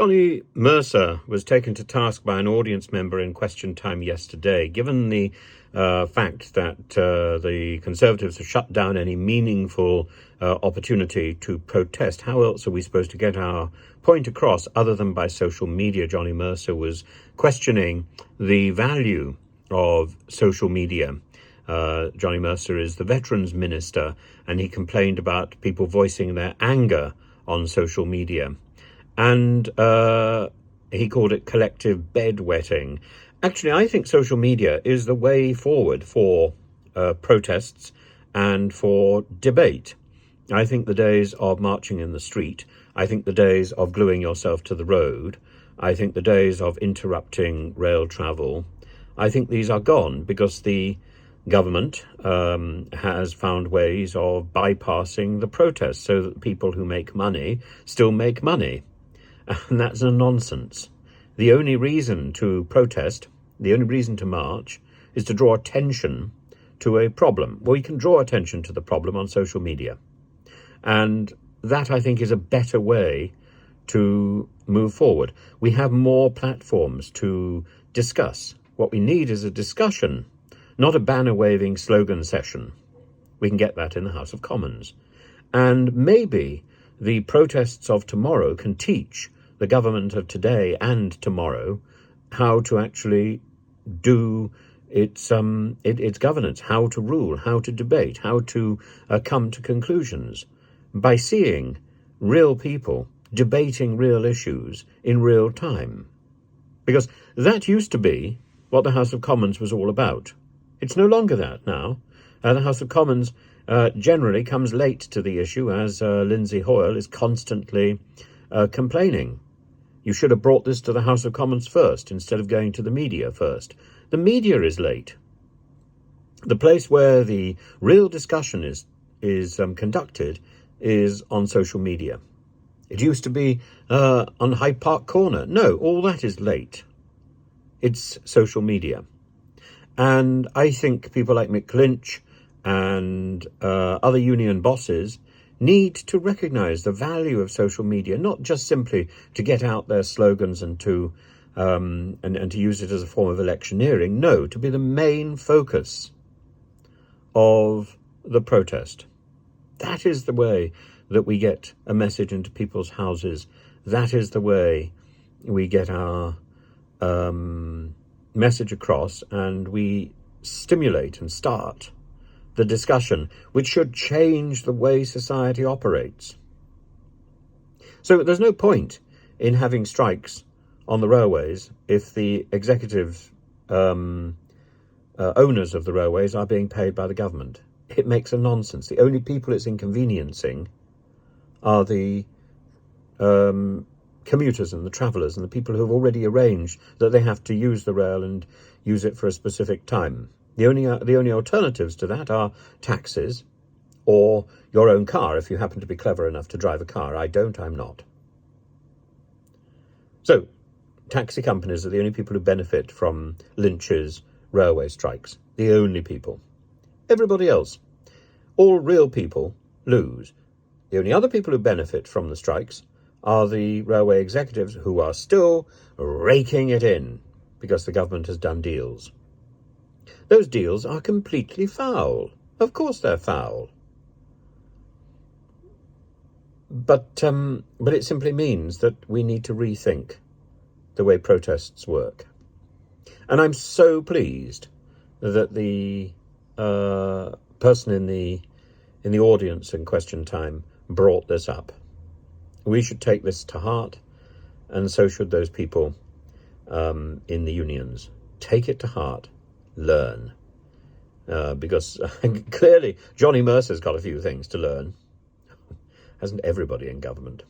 Johnny Mercer was taken to task by an audience member in Question Time yesterday. Given the fact that the Conservatives have shut down any meaningful opportunity to protest, how else are we supposed to get our point across other than by social media? Johnny Mercer was questioning the value of social media. Johnny Mercer is the Veterans Minister, and he complained about people voicing their anger on social media. And he called it collective bedwetting. Actually, I think social media is the way forward for protests and for debate. I think the days of marching in the street, I think the days of gluing yourself to the road, I think the days of interrupting rail travel, I think these are gone because the government has found ways of bypassing the protests so that people who make money still make money. And that's a nonsense. The only reason to protest, the only reason to march, is to draw attention to a problem. Well, you can draw attention to the problem on social media. And that, I think, is a better way to move forward. We have more platforms to discuss. What we need is a discussion, not a banner-waving slogan session. We can get that in the House of Commons. And maybe the protests of tomorrow can teach the government of today and tomorrow how to actually do its governance, how to rule, how to debate, how to come to conclusions by seeing real people debating real issues in real time. Because that used to be what the House of Commons was all about. It's no longer that now. The House of Commons generally comes late to the issue, as Lindsay Hoyle is constantly complaining. You should have brought this to the House of Commons first instead of going to the media first. The media is late. The place where the real discussion is conducted is on social media. It used to be on Hyde Park Corner. No, all that is late. It's social media. And I think people like Mick Lynch and other union bosses need to recognise the value of social media, not just simply to get out their slogans and to use it as a form of electioneering. No, to be the main focus of the protest. That is the way that we get a message into people's houses. That is the way we get our message across, and we stimulate and start the discussion, which should change the way society operates. So there's no point in having strikes on the railways if the executive owners of the railways are being paid by the government. It makes a nonsense. The only people it's inconveniencing are the commuters and the travellers and the people who have already arranged that they have to use the rail and use it for a specific time. The only alternatives to that are taxis or your own car if you happen to be clever enough to drive a car. I don't, I'm not. So, taxi companies are the only people who benefit from Lynch's railway strikes. The only people. Everybody else, all real people, lose. The only other people who benefit from the strikes are the railway executives who are still raking it in because the government has done deals. Those deals are completely foul. Of course they're foul. But it simply means that we need to rethink the way protests work. And I'm so pleased that the person in the audience in Question Time brought this up. We should take this to heart, and so should those people in the unions. Take it to heart. Learn. Because clearly Johnny Mercer's got a few things to learn. Hasn't everybody in government?